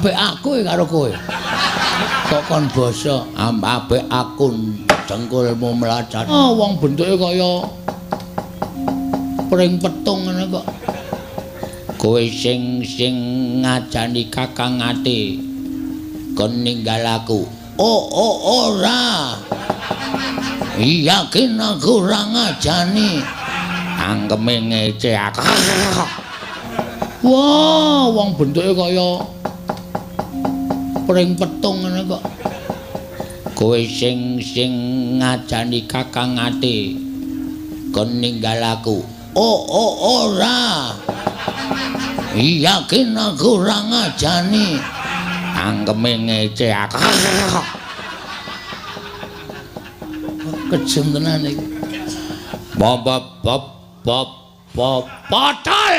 ambek aku karo kowe. Kok kon basa ambek aku dengkulmu melacat. Oh, wong bentuke kaya pring petung ngene kok. Kowe sing ngajani Kakang Ati kon ninggal aku. Ora. Yakin aku ora ngajani. Anggeme ngece aku. Wah, wong bentuke kaya pring petung ngene kok. Kowe sing ngajani Kakang Ati kon ninggal aku. Ora. Yakin aku ora ngajani. Anggeme ngece aku. Kejem tenan iki. Potol.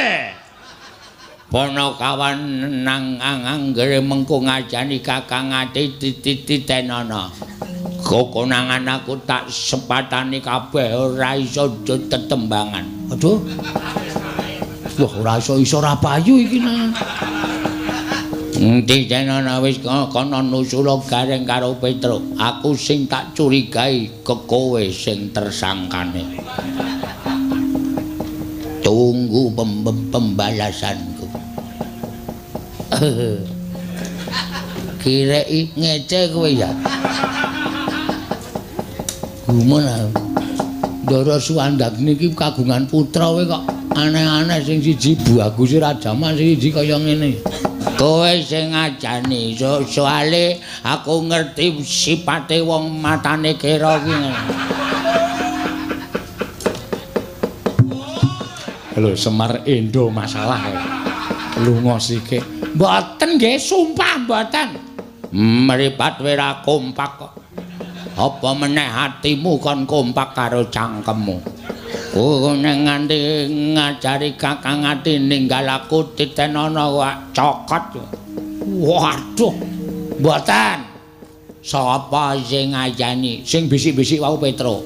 Ponokawan nang anggere mengko ngajani Kakang Ati titenono. Kokonangan aku tak sepatani kabeh ora iso tetembangan. Aduh. Wah, ora iso rapayu iki nang. Titenono wis kono nusula gareng karo Petruk. Aku sing tak curigai kowe sing tersangkane. Tunggu pembalasanku. Kirei ngece kowe ya. Gumon Ndara Suwandak niki kagungan putra kowe kok aneh-aneh sing siji Bu Agus Raja Mas siji kaya ngene. Kowe sing ngajani soale aku ngerti sipate wong matane kira iki. Lho Semar Endo masalah lunga sithik. Mboten nggih, sumpah mboten. Mripat wira kompak kok. Apa meneh atimu kon kompak karo cangkemmu. Nek nganti ngajari Kakang Ati ninggal aku titenono wak cokot. Waduh, mboten. Sapa sing ngajani? Sing bisik-bisik wau Petruk.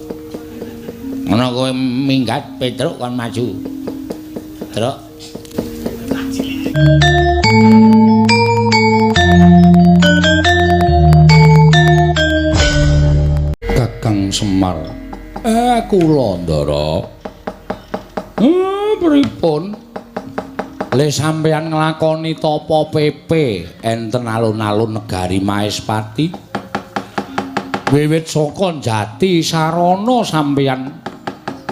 Ana kowe minggat Petruk kon maju. Truk. Kakang Semar. Kula Ndara. Pripun? Le sampeyan nglakoni tapa PP enten alun-alun negari Maespati. Wiwit saka Jati Sarana sampeyan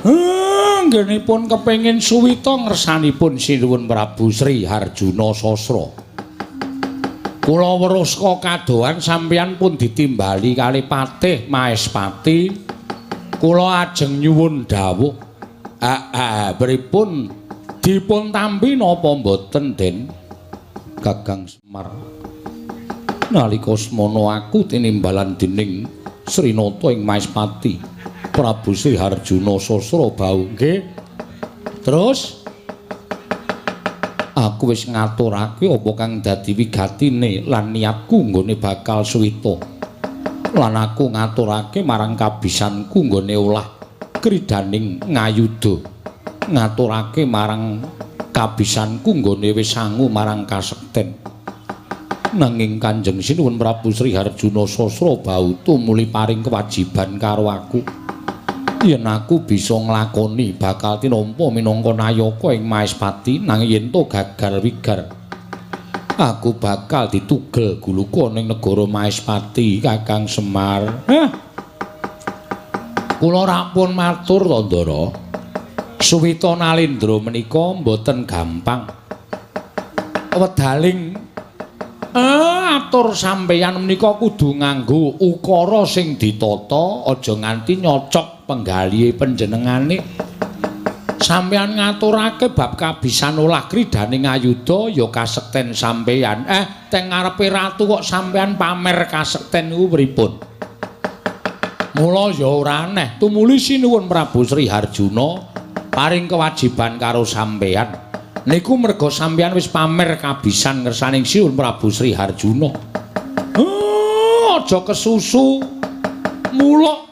anggenipun kepengin suwita ngersanipun Sinuwun Prabu Sri Harjuna Sasra. Kula weruh saka kadohan sampeyan pun ditimbali kali Patih Maespati. Kula ajeng nyuwun dawuh. Pripun dipun tampi napa mboten Den? Kakang Semar. Nalika semana aku tinimbalan dening Srinata ing Maespati. Prabu Sri Harjuna Sasra bau nggih. Terus aku wis ngaturake apa kang dadi wigatine lan niatku nggone bakal suwita. Lan aku ngaturake marang kabisanku nggone olah kridaning ngayuda. Ngaturake marang kabisanku nggone wis sangu marang kasekten. Nanging Kanjeng Sinuwun Prabu Sri Harjuna Sasra bau tumuli paring kewajiban karo aku. Yen aku bisa nglakoni bakal tinampa minangka nayaka ing Maespati, nanging yen to gagal wigar aku bakal ditugel guluka ning negara Maespati. Kakang Semar. Kula rampun matur to Ndara. Suwita Nalendra menika mboten gampang. Wedaling atur sampeyan menika kudu nganggo ukara sing ditata, aja nganti nyocok penggalihe panjenengane. Sampeyan ngaturake bab kabisan olah kridaning ayuda ya kasekten sampeyan. Teng ngarepe ratu kok sampeyan pamer kasekten niku pripun? Mula ya ora aneh tumuli Sinuwun Prabu Sri Harjuna paring kewajiban karo sampeyan. Niku merga sampeyan wis pamer kabisan ngersaning Sinuwun Prabu Sri Harjuna. Aja kesusu. Mula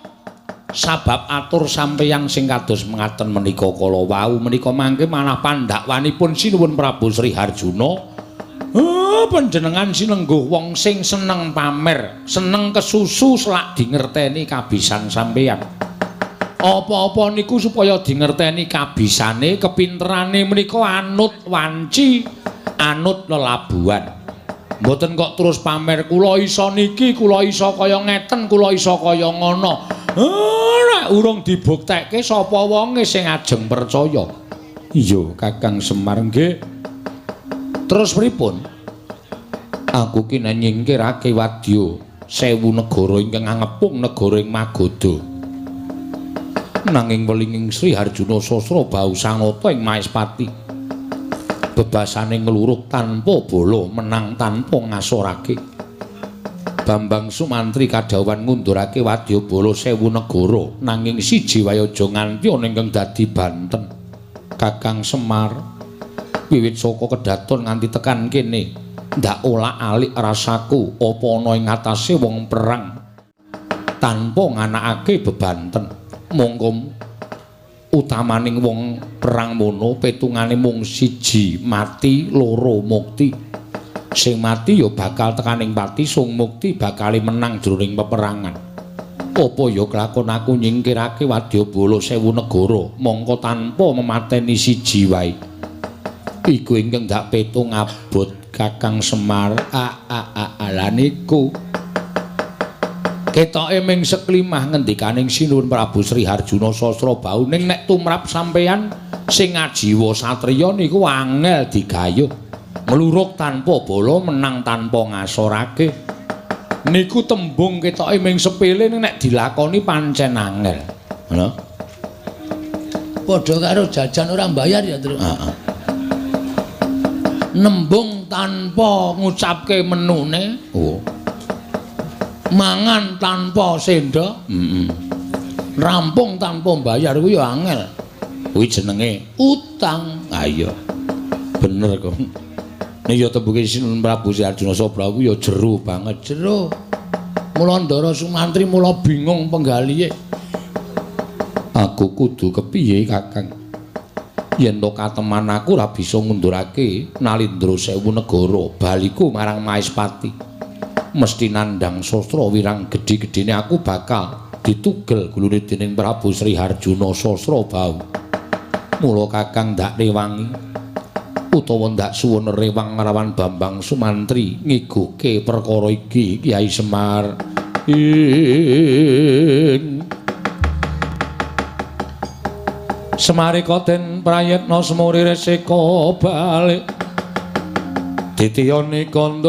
sabab atur sampeyan sing kados mengaten menika kala wau menika mangke manah pandhakwanipun Sinuwun Prabu Sri Harjuna Panjenengan sinengguh wong sing seneng pamer, seneng kesusu selak dingerteni kabisan sampeyan. Apa-apa niku supaya dingerteni kabisane, kepinterane menika anut wanci, anut lelabuhan. Mboten kok terus pamer kula iso niki, kula iso kaya ngeten, kula iso kaya ngono. Nek urung dibuktekke sapa wonge sing ajeng percaya. Iya, Kakang Semar nggih. Terus pripun? Aku ki nyingkirake wadya 1000 negara ingkang ngepung negara ing Magoda. Nanging welinging Sri Harjuna Sastra bau sanata ing Maespati. Bebasane ngluruk tanpa bala, menang tanpa ngasorake. Bambang Sumantri kadhawan ngundurake wadya bala 1000 negara, nanging siji wae aja nganti ana ingkang dadi banten. Kakang Semar wiwit saka kedaton nganti tekan kene, ndak olak-alik rasaku apa ana ing atase wong perang tanpa nganakake bebanten. Monggo utamaning wong perang mono petungane mung siji, mati, loro mukti. Sing mati ya bakal tekaning pati, sing mukti bakal menang jroning peperangan. Apa ya kelakon aku nyingkirake wadyabala 1000 negara mongko tanpa memateni siji wae. Iku ingkang dak petung abot Kakang Semar. Lha niku ketoke ming seklimah ngendikaning Sinuwun Prabu Sri Harjuna Sastra Bau ning nek tumrap sampeyan sing ajiwa satriya niku angel digayuh. Ngluruk tanpa bala, menang tanpa ngasorake. Niku tembung ketoke ming sepele nek dilakoni pancen angel. Ngono. Padha karo jajan ora mbayar ya, Tru. Heeh. Nembung tanpa ngucapke menune. Oh. Mangan tanpa sendok, rampung tanpa mbayar kuwi ya angel. Kuwi jenenge utang. Ha iya. Bener kok. Nek ya tembunge Sinuwun Prabu Sri Harjuna Sastra kuwi ya jero banget, jero. Mula Ndara Sumantri mula bingung penggalihe. Aku kudu kepiye, Kakang? Yen to kateman aku ora bisa ngundurake Nalindra 1000 negara baliku marang Maespati. Mesti nandhang sastra wirang gedhe-gedhene aku bakal ditugel gulune dening Prabu Sri Harjuna Sastra Bau. Mula Kakang ndak rewangi utawa ndak suwun rewang nglawan Bambang Sumantri ngiguke perkara iki, Kyai Semar. Semarika den prayitna semuri resika balik Ditiyane kandayane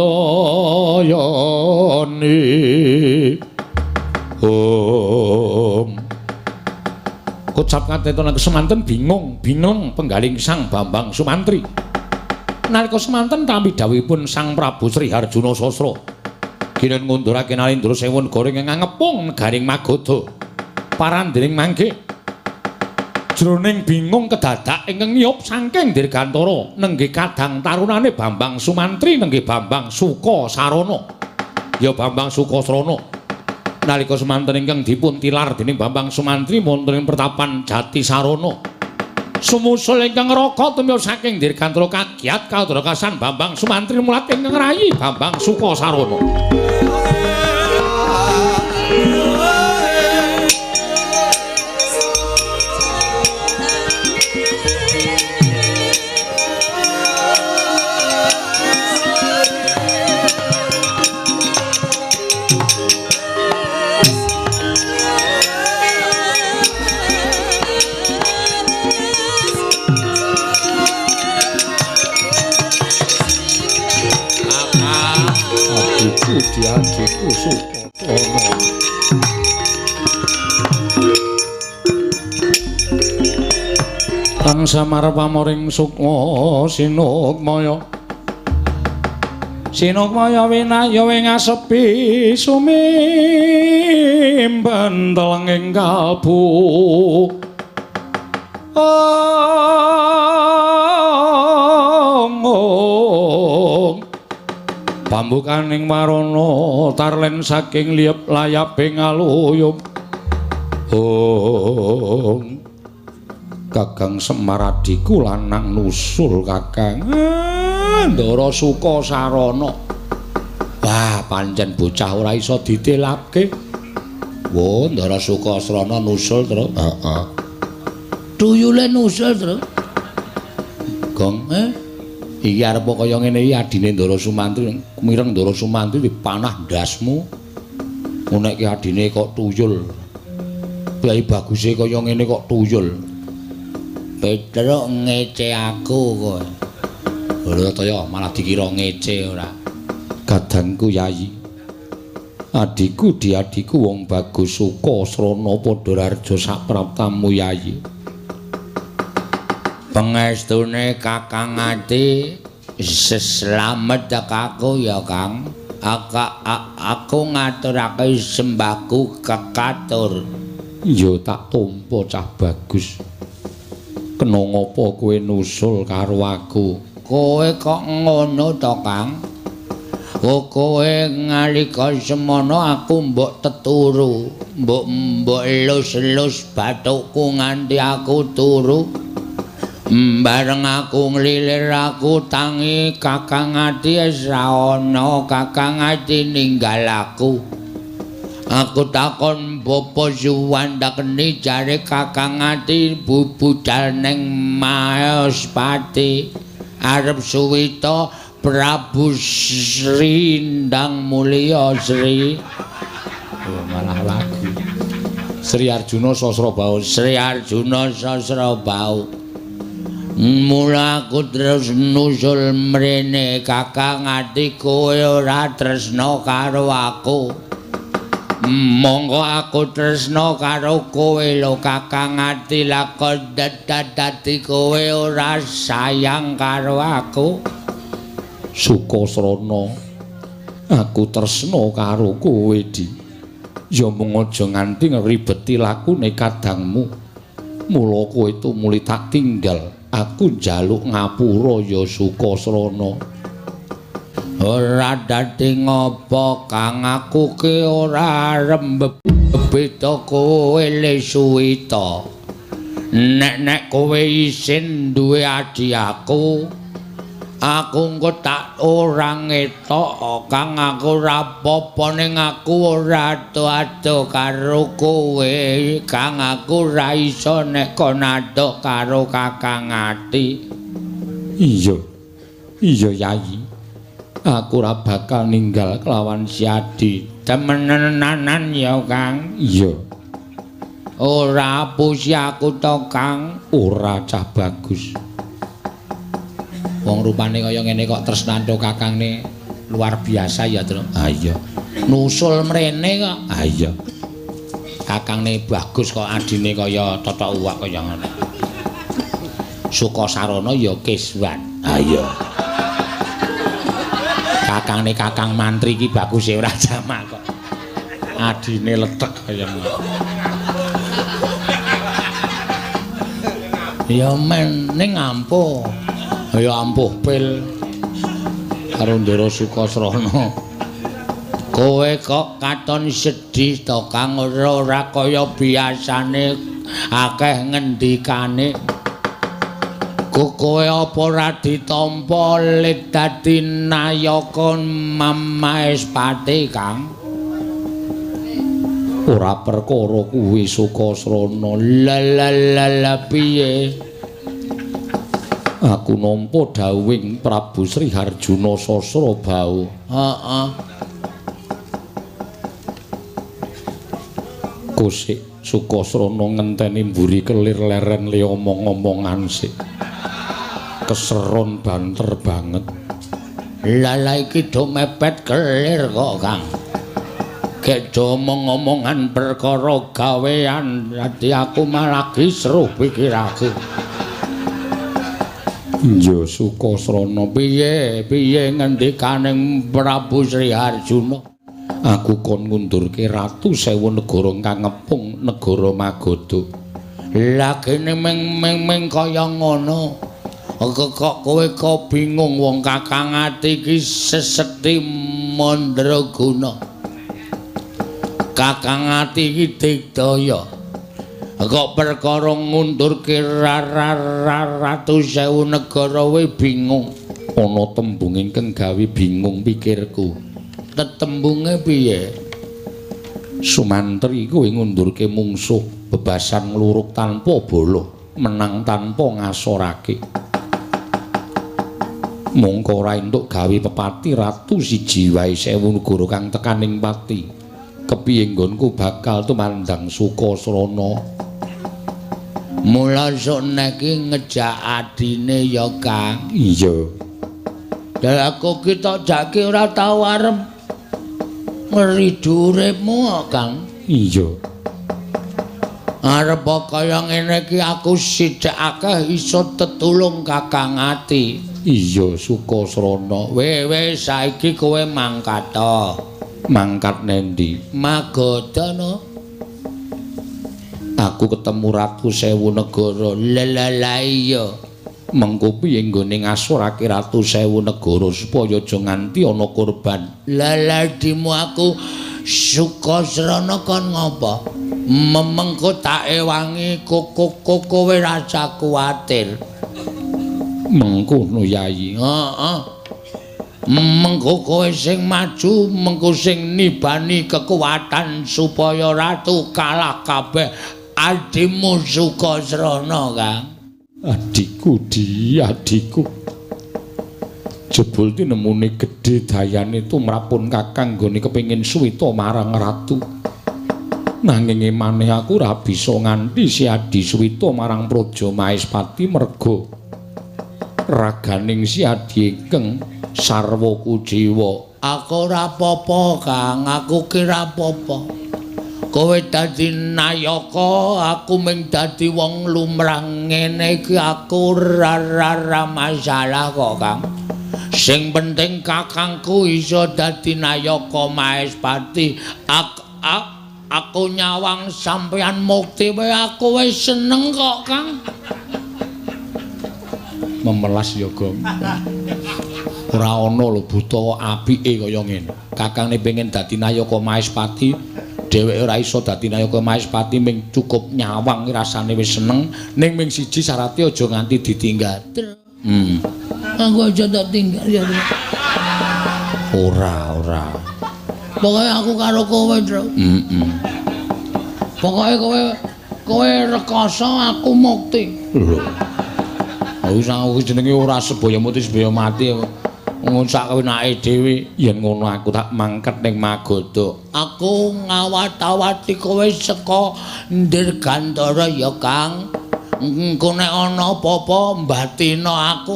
Kocap kateton semanten bingung penggaling Sang Bambang Sumantri. Nalika semanten tampi dawuhipun Sang Prabu Sri Harjuna Sastra ginen ngundurake Nalindra 1000 negara ing ngepung negaring Magoda. Parandening mangke jroning bingung kedadak ingkang niyup saking dirgantara nenggih kadang tarunane Bambang Sumantri nenggih Bambang Sukasarana. Ya Bambang Sukasarana nalika semanten ingkang dipun tilar dening Bambang Sumantri wonten ing pertapan Jatisarana. Sumusul ingkang raka tumya saking dirgantara kagiat kadrakasan Bambang Sumantri mulat ingkang rayi Bambang Sukasarana. Adikku Sukotono. Kang Semar pamoring sukma sinukmaya. Sinukmaya winaya ing asepi sumimben telenging kalbu. Pambukaning marana tarlen saking liep layaping aluyum. Kakang Semar adiku lanang nusul Kakang. Ndara Sukasarana. Wah, pancen bocah ora iso ditelapke. Wo, Ndara Sukasarana nusul terus. Heeh. Tuyule nusul terus. Gong, iki arep kaya ngene iki adine Ndara Sumantri, mireng Ndara Sumantri dipanah ndasmu. Nek iki adine kok tuyul. Bayi baguse kaya ngene kok tuyul. Petruk ngece aku kowe. Ora kaya malah dikira ngece ora. Kadangku Yayi. Adikku diadiku wong bagus Sukasrana padha raja sapraptamu Yayi. Pangestune Kakang Ati slamet aku ya Kang. Aku ngaturake sembahku kekatur. Ya tak tampa cah bagus. Kena ngapa kowe nusul karo aku? Kowe kok ngono to Kang? Kowe nalika semono aku mbok teturu, mbok elus-elus bathukku nganti aku turu. Bareng aku nglilir aku tangi Kakang Ati ora ana, Kakang Ati ninggal aku. Aku takon bapa Suwandakeni jare Kakang Ati budal ning Maespati arep suwita Prabu Sri Ndang Mulya Sri. Oh, malah lagu. Sri Arjuna Sasrabau, Sri Arjuna Sasrabau. Mula aku terus nusul mrene Kakang Ati kowe ora tresna karo aku. Monggo aku tresna karo kowe lho Kakang Ati lakon dadi kowe ora sayang karo aku. Sukasrana aku tresna karo kowe Di. Ya mung aja nganti ngribeti lakune kadangmu. Mula kowe tumuli tak tinggal. Aku njaluk ngapura ya Sukasrana. Ora dadi ngopo Kang aku ki ora rembeb beda kowe le suwita. Nek kowe isin duwe adi aku engko tak ora ngetok Kang aku ora apa ning aku ora ado-ado karo kowe Kang aku ora iso nek kon ado karo Kakang Ati. Iya Yayi. Aku ora bakal ninggal kelawan si Adi. Temenanan ya Kang. Iya. Ora apusi aku to Kang. Ora cah bagus. Wong rupane kaya ngene kok tresnanto kakangne luar biasa ya, Tru. Ah iya. Nusul mrene kok. Ah iya. Kakangne bagus kok adine kaya totok uwak kaya ngono. Sukasarana ya Kiswan. Ah iya. Kakangne Kakang Mantri iki bagus ora jamak kok. Adine letek kaya ngono. Ya men ning ampuh. Ya ampuh pil karo Ndara Sukasrana. Kowe kok katon sedih to Kang ora kaya biasane akeh ngendikane. Kowe apa ora ditampa lit dadi nayaka Maespati Kang? Ora perkara kuwi Sukasrana. La piye? Aku nampa dawuhing Prabu Sri Harjuna Sasrabau. Heeh. Kosik Sukasrana ngenteni mburi kelir leren le omong-omongan sik. Keseron banter banget. Lala iki do mepet kelir kok, Kang. Gek do omong-omongan perkara gawean, dadi aku malah seru pikirake. Ya Sukasrana piye ngendikaning Prabu Sri Harjuna. Aku kon ngundurke ratu sewu negara kang ngepung negara Magadha. Lah kene meng kaya ngono. Kok kowe kok bingung wong Kakang Ati iki sesekti mandraguna. Kakang Ati iki digdaya. Kok perkara ngundurke ratu sewu negara we bingung. ana tembung ingkang gawe bingung pikirku. Tetembunge piye? Sumantri kowe ngundurke mungsuh bebasan ngluruk tanpa bala, menang tanpa ngasorake. Mongko ora entuk gawe pepati ratu siji wae 1000 negara kang tekaning pati. Kepiye nggonku bakal tumandang Sukasrana. Mula sok niki ngejak adine ya Kang. Iya. Lah aku ki tok jake ora tau arep ngridu uripmu Kang. Iya. Arep kaya ngene iki aku sithik akeh iso tetulung Kakang Ati. Iya Sukasrana. Wis saiki kowe mangkat to. Mangkat nendi? Magadana. Aku ketemu Ratu 1000 negara. Lha iya. Mengko piye nggone ngasorake Ratu 1000 negara supaya aja nganti ana korban. Lah dimu aku Sukasrana kon ngopo? Mengko tak ewangi kowe rasa kuwatir. Mengkono Yayi. Heeh. Mengko kowe sing maju, mengko sing nibani kekuatan supaya ratu kalah kabeh. Adimu Sukasrana, Kang. Adikku, adikku. Jebul tinemune gedhe dayane tumrapun Kakang nggone kepengin suwita marang ratu. Nanging maneh aku ora bisa nganti siadi suwita marang Praja Maespati merga raganing siadi ingkang sarwa kujiwa. Aku ora apa-apa, Kang. Aku kira apa-apa. Kowe dadi nayaka, aku mung dadi wong lumrah ngene iki aku ora masalah kok, Kang. Sing penting kakangku iso dadi nayaka Maespati. Aku nyawang sampeyan mukti wae aku wis seneng kok, Kang. Memelas ya, Gong. Ora ana lho buta apike kaya ngene. Kakangne pengen dadi nayaka Maespati, dheweke ora iso dadi nayaka Maespati, ming cukup nyawang rasane wis seneng, ning ming siji syaraté aja nganti ditinggal. Aku aja tak tinggal ya. Ora. Pokoke aku karo kowe, Tru. Pokoke kowe rekoso aku mukti. Lho. Wis aku jenenge ora sebaya muti sebaya mati. Ngusak wenake dhewe yen ngono aku tak mangket ning Magoda. Aku ngawat-awati kowe saka Ndirgantara ya, Kang. Engko nek ana apa-apa mbatina aku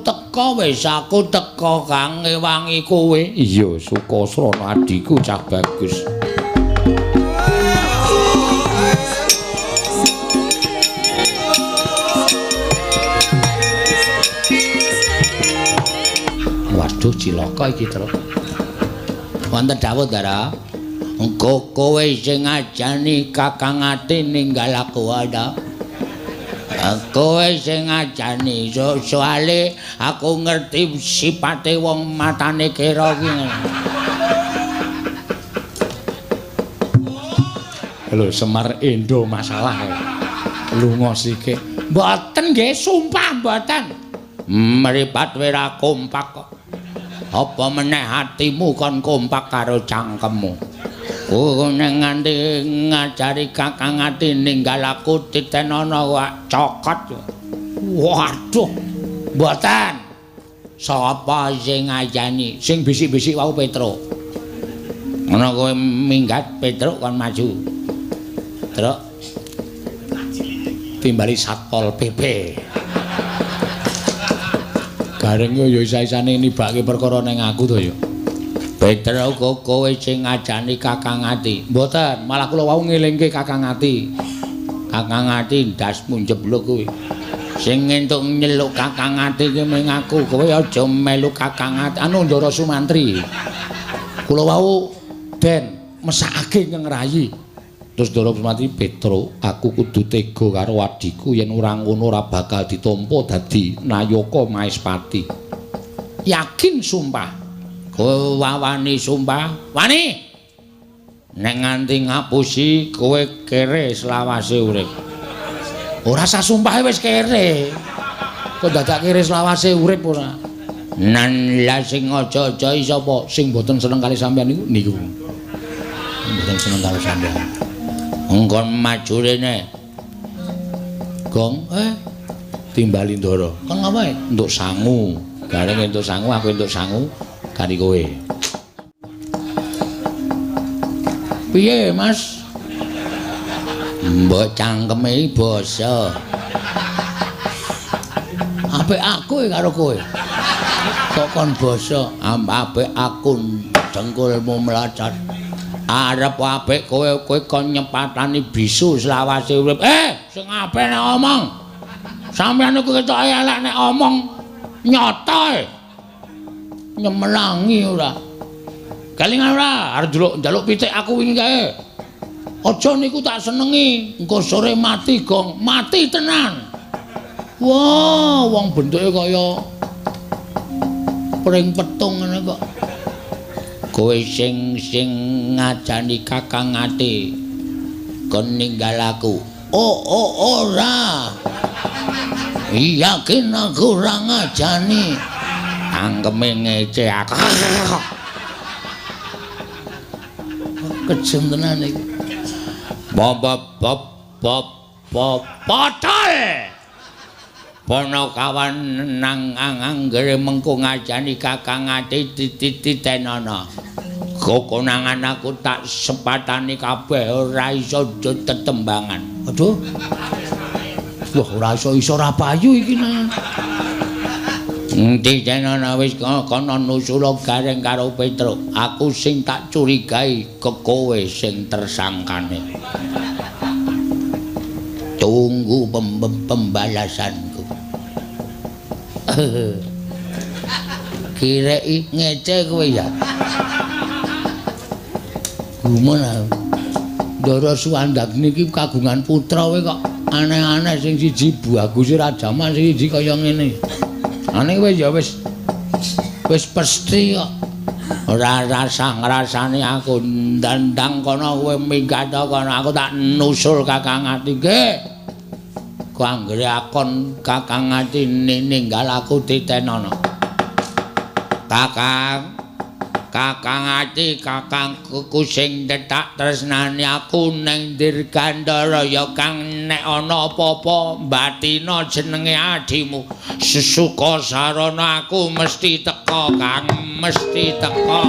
teko wis aku teko, Kang, ngewangi kowe. Iya, Sukasrana adikku cah bagus. Waduh cilaka iki, Tru. Wonten dawuh, Ndara. Engko kowe sing ngajani Kakang Ati ninggal aku ada. Kowe sing ngajani soale aku ngerti sipate wong matane kira iki. Lho Semar Endo masalah. Lunga sikik. Mboten nggih, sumpah mboten. Mripat wira kompak kok. Apa meneh atimu kon kompak karo cangkemmu? Nek nganti ngajari Kakang Ati ninggal aku titenono wak cokot. Waduh, mboten. Sapa sing ngajani? Sing bisik-bisik wau Petruk. Ngono kowe minggat Petruk kon maju. Truk. Timbali Satpol PP. Gareng yo isa-isane nibake perkara ning aku to yo. Petra kowe sing ngajani Kakang Ati. Mboten, malah kula wau ngelingke Kakang Ati. Kakang Ati ndasmu njebluk kuwi. Sing entuk nyeluk Kakang Ati ki mung aku, kowe aja melu Kakang Ati. Anu Ndara Sumantri. Kula wau den mesakake ngrayi. Terus Ndara Sumantri, Petro, aku kudu tega karo adhiku yen ora ngono ora bakal ditampa dadi nayaka Maespati. Yakin sumpah. Kowe wani sumpah? Wani. Nek nganti ngapusi kowe kere selawase urip. Ora sah sumpahe wis kere. Kok dadak kere selawase urip ora? Nan la sing aja-aja sapa sing mboten seneng kali sampean niku. Mboten seneng kali sampean. Engkon maju rene. Gong, timbali Ndara. Kon ngapae? Entuk sangu. Gareng entuk sangu, aku entuk sangu kari kowe. Piye, Mas? Mbok cangkeme basa. Apik aku karo kowe. Kok kon basa, apik aku dengkulmu melacat. Arep apik kowe kon nyepatani bisu selawase urip. Sing apik nek omong. Sampeyan iku ketoke elek nek omong nyata. Nyemelangi ora. Kalingan ora arep njaluk pitik aku wingi kae. Aja niku tak senengi, engko sore mati gong, mati tenan. Wah, wong bentuke kaya pring petung ngene kok. Kowe sing ngajani Kakang Ati kon ninggal aku. Ora. Yakin aku ora ngajani. Angkeme ngece aku. Kejem tenan iki. Potol. Ponokawan nang anggere mengko ngajani Kakang Ati titenono. Kokonangan aku tak sepatani kabeh ora iso tetembangan. Aduh. Wah, ora iso rapayu iki nang. Titenono wis kono nusula gareng karo Petruk. Aku sing tak curigai kowe sing tersangkane. Tunggu pembalasanku. Kirei ngece kowe ya. Gumon Ndara Suwandak niki kagungan putra kowe kok aneh-aneh sing siji bagus ora jaman sing siji kaya ngene. Aneh kowe ya wis pesti kok. Ora ngrasani aku ndandang kono kowe minggat kono aku tak nusul Kakang Ati nggih. Kok anggere akon Kakang Ati ninggal aku titenono. Kakang Ati kakangku sing tetak tresnani aku ning Dirgandara ya Kang nek ana apa-apa batina jenenge adimu Sesuka sarana aku mesti teka Kang mesti teka.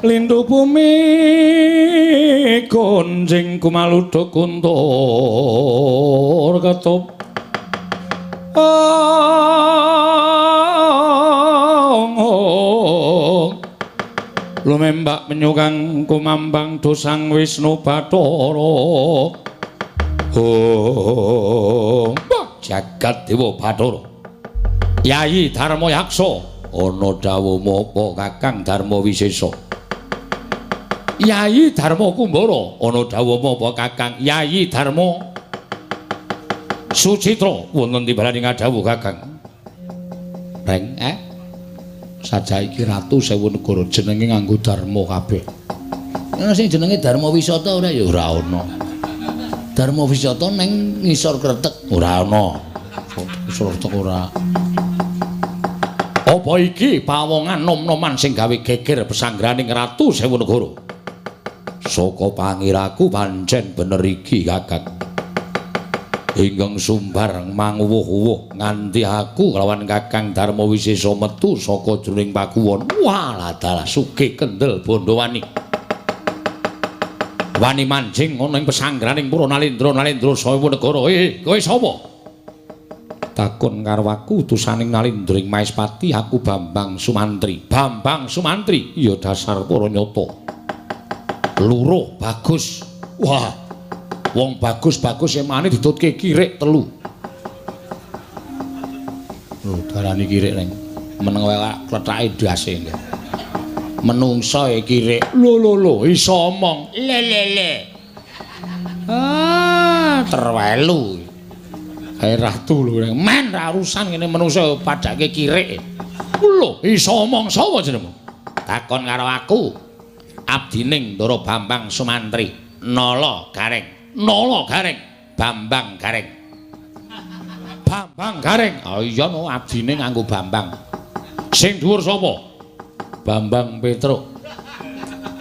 Lindhu bumi konjing kumaludha kuntur ketup lumembak penyukang kumambang dosang Wisnu Bathara jagat dewa Bathara Yayi Darma Yaksa ana dawuh apa Kakang Darma Wisesa Yayi Darma Kumbara ana dawuh apa Kakang Yayi Darma Sucitra wonten timbalaning dawuh Kakang Reng sajaiki Ratu Sewu Negara jenenge nganggo Darma kabeh. Ana sing jenenge Darma Wisata ora ya ora ana. Darma Wisata ning ngisor Kretek ora ana. Ngisor Kretek ora. Apa iki pawongan nom-noman sing gawe geger pesanggraning Ratu Sewu Negara? Saka pangiraku pancen bener iki Kakang. Ingkang sumbar manguwuh-uwuh nganti aku kelawan Kakang Darma Wisesa metu saka jroning pakuwon. Walah dalah sugih kendel bondo wani. Wani manjing ana ing pesanggraning Pura Nalendra Sewu Negara. Kowe sapa? Takon karo aku utusaning Nalendring Maespati aku Bambang Sumantri. Bambang Sumantri? Ya dasar para nyata. Luruh bagus. Wah. Wong bagus-bagus emane ditutke kirik 3. Lho, darani kirik neng. Meneng wae klethake dase nggih. Menungsa e kirik. Lho, iso omong. Le. Terwelu. Kae ratu lho neng. Men ra urusan ngene menungsa padake kirik. Lho, iso omong sapa jenengmu? Takon karo aku. Abdining Ndara Bambang Sumantri. Nala Gareng. Nala Gareng, Bambang Gareng. Bambang Gareng. Oh iya no abdine nganggo Bambang. Sing dhuwur sapa? Bambang Petro.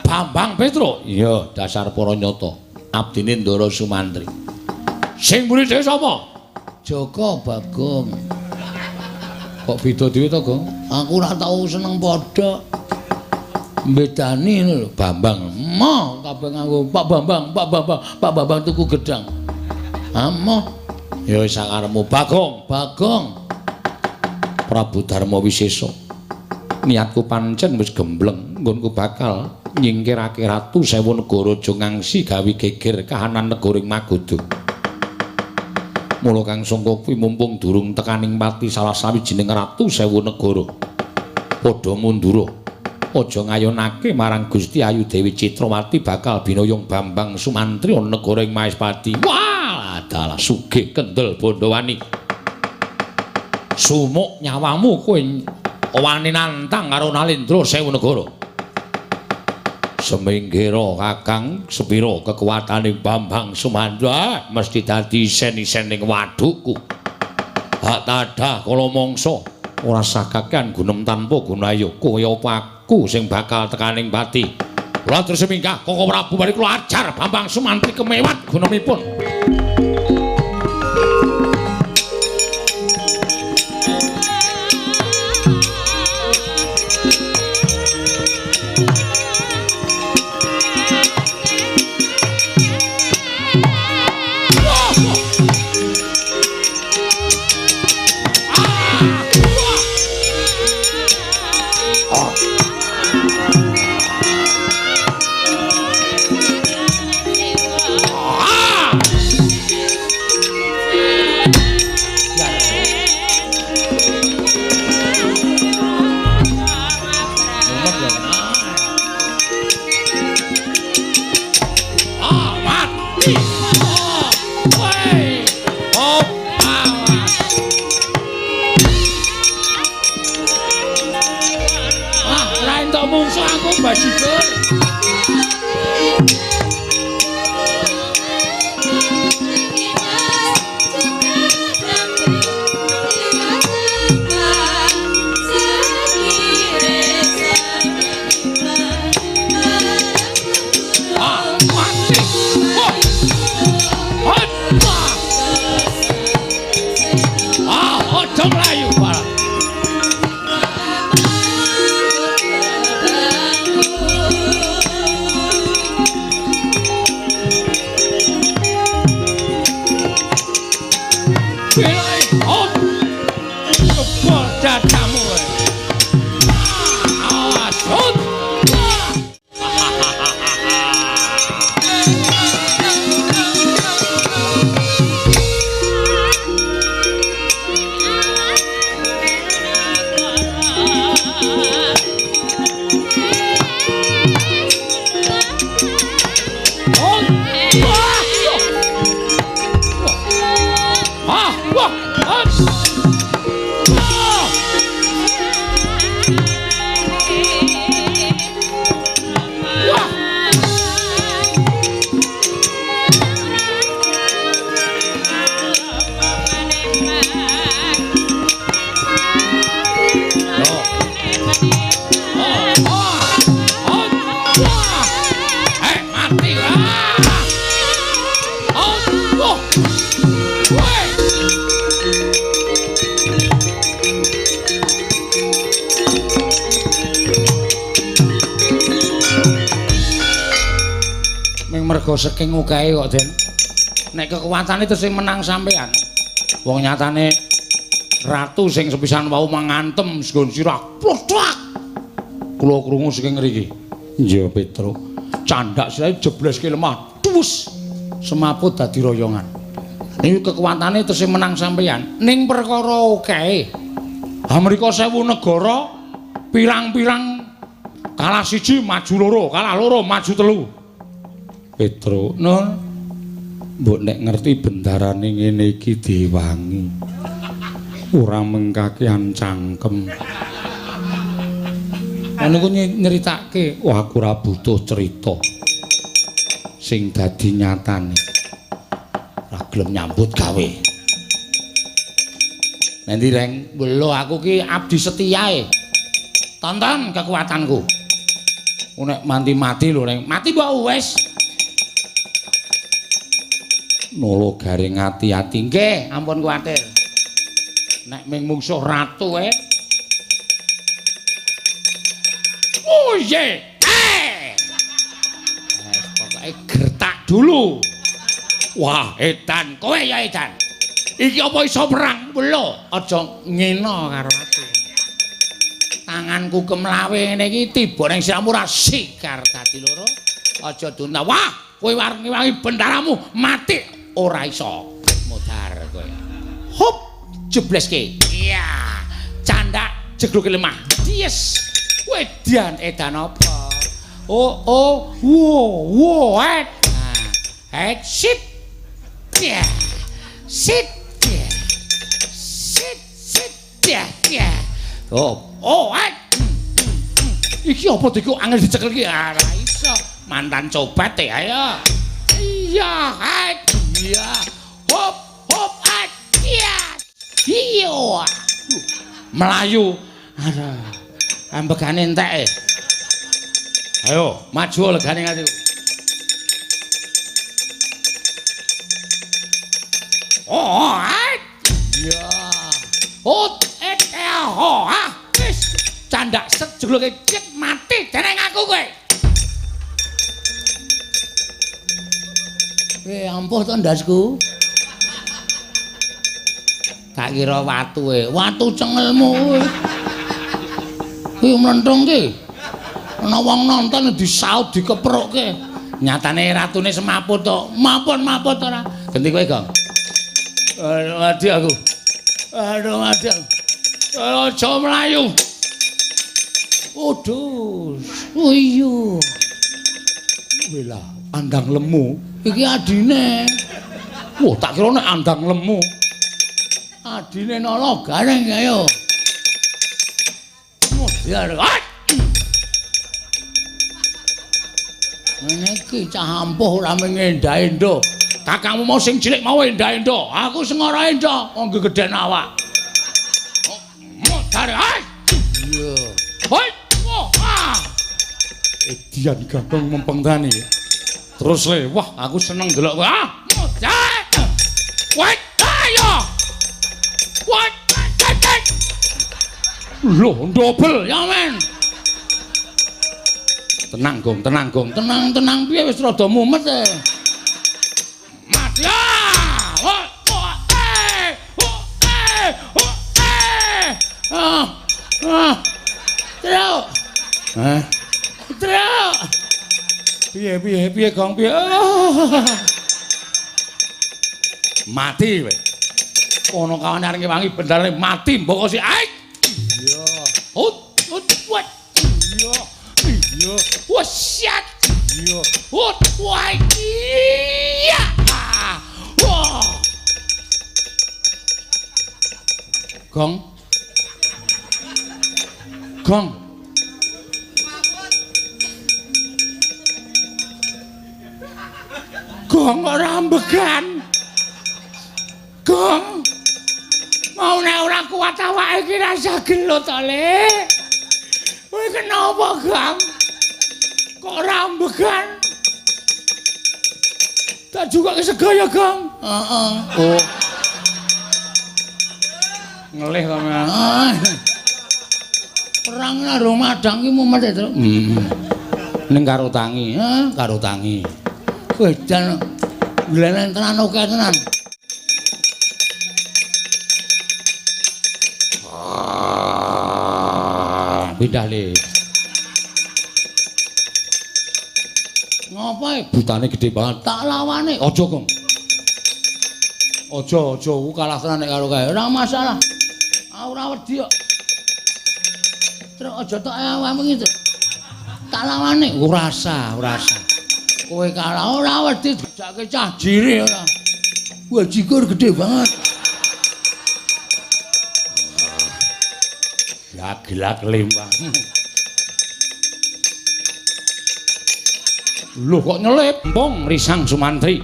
Bambang Petro. Iya, dasar para nyata. Abdine Ndara Sumantri. Sing mburi dhewe sapa? Jaka Bagong. Kok beda dhewe to, Gong? Aku ora tau seneng padha. Bedani lho, Bambang. Mo kabeh nganggo Pak Bambang tuku gedang. Amoh. Ya wis sakarepmu, Bagong. Prabu Darma Wisesa. Niatku pancen wis gembleng, nggonku bakal nyingkirake Ratu Sewu Negara aja ngangsi gawe geger kahanan negoring Magoda. Mula Kang Sangka kuwi mumpung durung tekaning pati salah sawijining Ratu Sewu Negara. Padha mundura. Aja ngayonake marang Gusti Ayu Dewi Citrawati bakal binoyong Bambang Sumantri ana negara ing Maespati. Wah, adalah sugih kendel Bondowani. Sumuk nyawamu kowe wani nantang karo Nalendra Sewu Negara. Seminggira Kakang sepira kekuwatane Bambang Sumantri mesti dadi isen-isen ning wadukku. Hak tadah kala mangsa ora sakakean gunem tanpa gunayu kaya aku sing bakal tekaning pati. Kula terus minggah Koko Prabu bari kula ajar Bambang Sumantri kemewat gunemipun. Saking ukae kok Den. Nek kekuwatane terus sing menang sampean. Wong nyatane ratu sing sepisan wau mangantem nggon sirah. Plodak. Kula krungu saking mriki. Iya Petro. Candak sirahe jebleske lemah. Tuwus. Semaput dadi royongan. Niki kekuwatane terus sing menang sampean. Ning perkara ukae. Amrika Sewu Negara pirang-pirang kalah siji maju loro, kalah loro maju telu. Petro, Nun, mbok nek ngerti bendarane ngene iki diwangi. Ora mengkakean cangkem. Ana ku nyeritake, wah aku ora butuh cerita sing dadi nyatane. gelem nyambut gawe. Nanti reng, lho aku ki abdi setiae. Tonton kekuatanku. Nek mati lho reng, mati mbok wis. Nolo garing ati-ati nggih, ampun kuwatir. Nek ming mungsuh ratu Oh ye. Pokoke gertak dulu. Wah, edan, kowe ya edan. Iki apa iso perang? Lho, aja ngena karo aku. Tanganku kemlawe ngene iki tiba ning siramu ra sikar dadi loro. Aja dunta. Wah, kowe wangi bendaramu mati ora iso. Modar kowe. Hop, jebleske. Iya. Candak jegluke lemah. Yes. Wedan edan apa? Sit. Yeah. Sit. Yeah. Sit. Yeah. Iki apa diku angel dicekel iki? Ora iso. Mantan cobat ayo. Iya, iya. Hop, iya. Iya. Melayu. Aduh. Ambegane entek. Ayo, maju legane ngati. Iya. Wis candak set jegluke cek mati dening aku kowe. Ampuh to ndasku. Tak kira watu cengelmu kowe. Kuwi mlenthung ki. Ana wong nonton disaut dikeprokke. Nyatane ratune semaput to. Mapun ora. Genti kowe, Gong. Aduh mati aku. Aja mlayu. Waduh. Oh iya. Wela, andang lemu. Iki adine. Wah, tak kira nek andang lemu. Adine nolo gareng ayo. Modar. Ngene iki cah ampuh ora mengendha-endha. Kakangmu mau sing cilik mau endha-endha. Aku sing ora endha, wong gedhen awak. Modar. Iya. Hoi. Edian gabung mempengtani. Terus le, wah aku seneng delok kowe. Modar. Wait, ayo. Wait. Loh, double ya men. Tenang Gong. Tenang piye wis rada mumet e. Mati. Truk. Truk. Piye Gong piye? Mati kowe. Ono kawane areng wangi bendare mati mbok si aik. Iya. What? Iya. Wasyat. Iya. Wah. Iya. Wah. Gong. Gong ora ambegan. Gong. Mau nek ora kuat awake iki rasa gelut to, Le. Kowe kenapa, Gong? Kok ora ambegan? Tak juga kesegaya, Gong. Heeh. Oh. Ngelih kok. Perang karo madang ki mumet to. Ning karo tangi, karo tangi. Kowe jan glenen tenan oke tenan. Pindah le. Ngapae butane gede banget tak lawane. Aja, Gong. Aja, ku kalah tenan nek karo kae. Ora masalah. Ora wedi kok. Terus aja tok awakmu iki. Tak lawane. Ora usah. Kowe kalah ora wedi dijake cah jire ora. Wah, jikur gede banget. Gelak lembang. Loh kok nyelip? Empong risang Sumantri.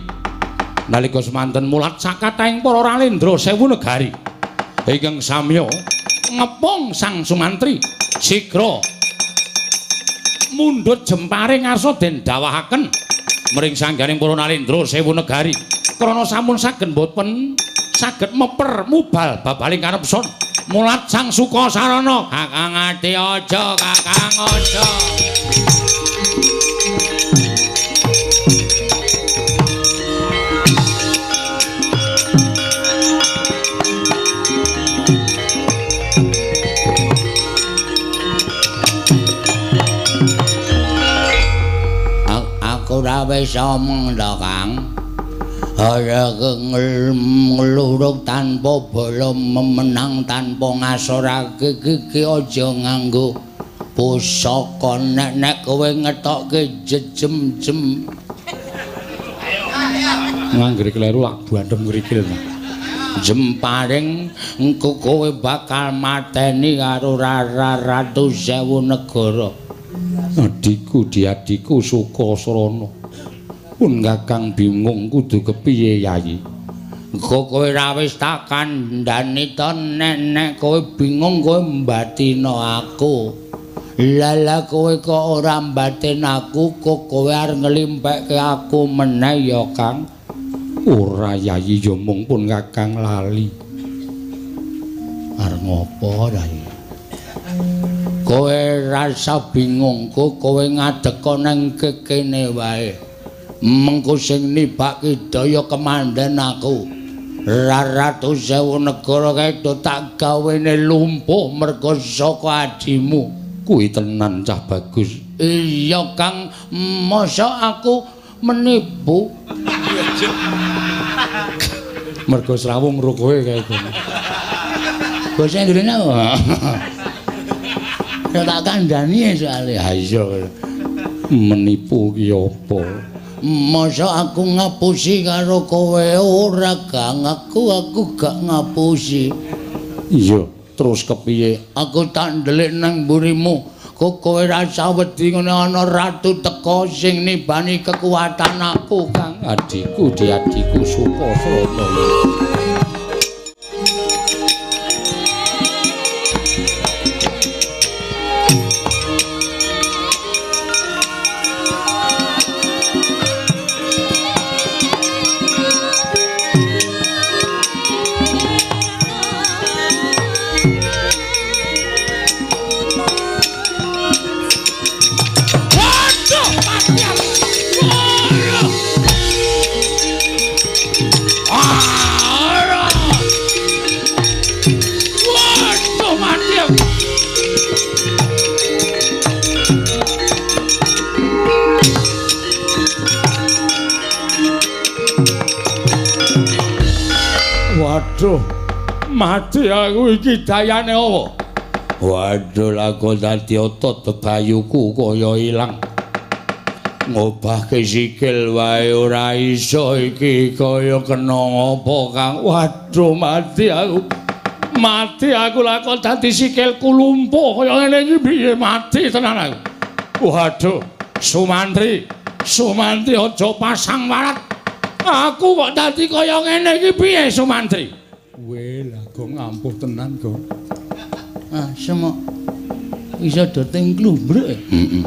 Nalika semanten mulat sakataing para ralendra sewu negari ingkang samya ngepong sang Sumantri sigra mundhut jemparing ngarsa den dawahaken mring sanggaring para nalendra sewu negari krana sampun saged boten saged meper mubal babaling karepson mulat sang Sukasarana Kakang ati aja Kakang aja aku ra wis omong to Kang ora ngeluruk tanpa bala memenang tanpa ngasorake iki aja nganggo pusaka nek kowe ngetokke jejem-jem nganggere kleru lak bandem ngrikil jemparing engko kowe bakal mateni karo Ratu Sewu Negara adikku diadiku Sukasrana pun Kakang bingung kudu kepiye Yayi kok kowe ra wis tak kandhani to nek kowe bingung kowe mbatina aku lala kowe kok ora mbatin aku kok kowe arep nglimpekke aku meneh ya Kang ora Yayi ya mung pun Kakang lali arep ngopo Yayi kowe rasa bingung kok kowe ngadeka nang kene wae mengko sing nibake daya kemandan aku Ratu Sewu Negara kedo tak gawene lumpuh merga saka adimu kuwi tenan cah bagus iya Kang masa aku menipu merga srawung ro kowe kaya ngono basa Inggrisne ya tak kandhani soalé ha iya menipu ki apa masa aku ngapusi karo kowe ora Kang aku gak ngapusi iya terus kepiye aku tak ndelik nang mburimu kok kowe rasa wedi ngene ana ratu teka sing nibani kekuatan aku Kang adikku diadiku Sukasrana Waduh, mati aku iki dayane apa? Waduh, laku dadi otot bebayuku kaya ilang. Ngobahke sikil wae ora iso iki kaya kena apa Kang. Waduh, mati aku. Mati aku laku dadi sikilku lumpuh kaya ngene iki piye mati tenan aku. Waduh, Sumantri aja pasang warat. Aku kok dadi kaya ngene iki piye Sumantri? Weh lah kok ngampuh tenan kok. Ah, semok iso doting klumbruk. Heeh.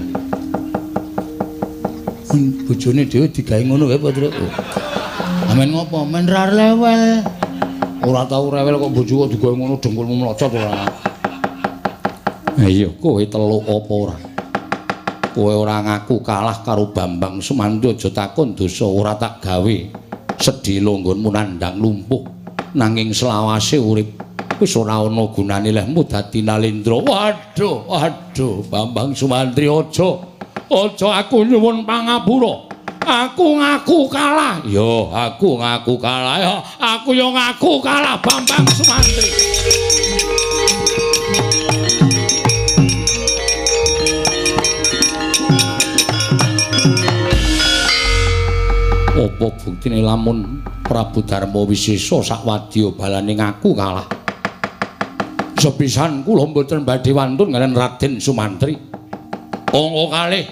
Bojone dhewe digawe ngono wae, Patro. Amen ngopo? Men rar lewel. Ora tau rewel kok bojoku digawe ngono dengkulmu mlocot ora. Ha iya, kowe teluk apa ora? Kowe ora ngaku kalah karo Bambang Sumantri aja takon dosa ora tak gawe sedhela nggonmu nandhang lumpuh nanging selawase urip wis ora ana gunane lehmu dadi nalendra. Waduh Bambang Sumantri aja aku nyuwun pangapura aku ngaku kalah ya aku ngaku kalah ya aku yo ngaku kalah Bambang Sumantri. Apa buktine lamun Prabu Darma Wisesa sakwadya balane ngaku kalah. Sepisan kula mboten badhe wantun kaliyan Raden Sumantri. Angka kalih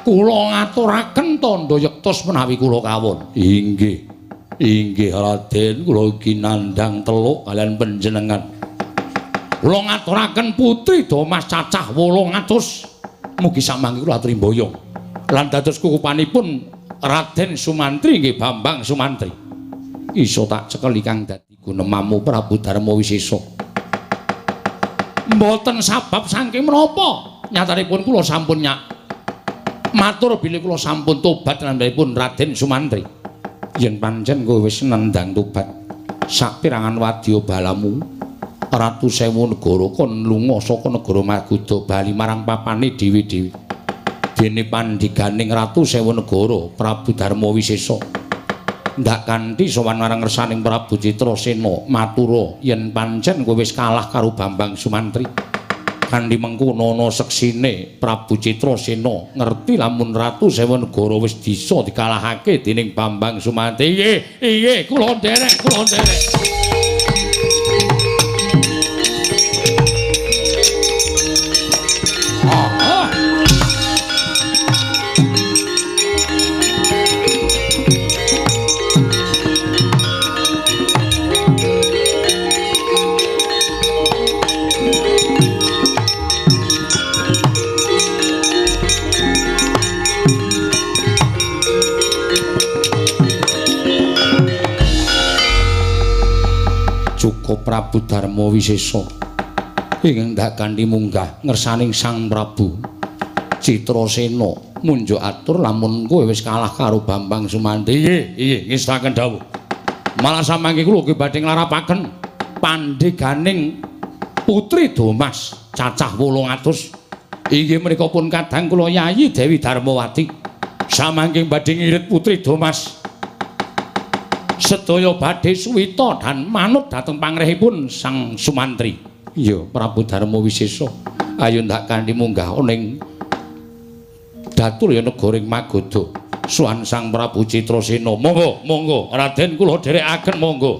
kula ngaturaken tandha yektos menawi kula kawon. Inggih. Inggih Raden, kula kinandhang teluk kalian panjenengan. Kula ngaturaken putri Damas cacah 800. Mugi samangke kula atrimbaya. Lan dados kukupanipun Raden Sumantri nggih Bambang Sumantri. Iso tak cekel ingkang dadi gunemamu Prabu Darma Wisesa. Mboten sabab saking menapa nyatanipun kula sampun matur bilih kula sampun tobat nandhapun Raden Sumantri. Yen pancen kowe wis nendang tobat sapirangan wadya balamu Ratu Sewu negara kon lunga saka negara Maguda bali marang papane dhewe-dhewe. Dene pandhiganing Ratu Sewu negara Prabu Darma Wisesa ndak kanthi sowan marang ngersaning Prabu Citrasena matura yen pancen kowe wis kalah karo Bambang Sumantri. Kanthi mengkono ana seksine Prabu Citrasena ngerti lamun Ratu Sewu negara wis bisa dikalahake dening Bambang Sumantri. Iye, kula nderek. Prabu Darma Wisesa ingkang ndak kanthi munggah ngersaning Sang Prabu Citrasena munjuk atur lamun kowe wis kalah karo Bambang Sumantri. Iye ngestaken dawuh. Malah samangke kula ugi badhe nglarapaken pandheganing putri Damas cacah 800. Inggih menika pun kadang kula Yayi Dewi Darmawati samangke badhe ngirit putri Damas sedaya badhe suwita dan manut dhateng pangrehipun Sang Sumantri. Iya, Prabu Darma Wisesa. Ayo ndak kanthi munggah ning datur ya negaring Magoda. Suwan Sang Prabu Citrasena. Monggo, Raden kula dherekaken monggo.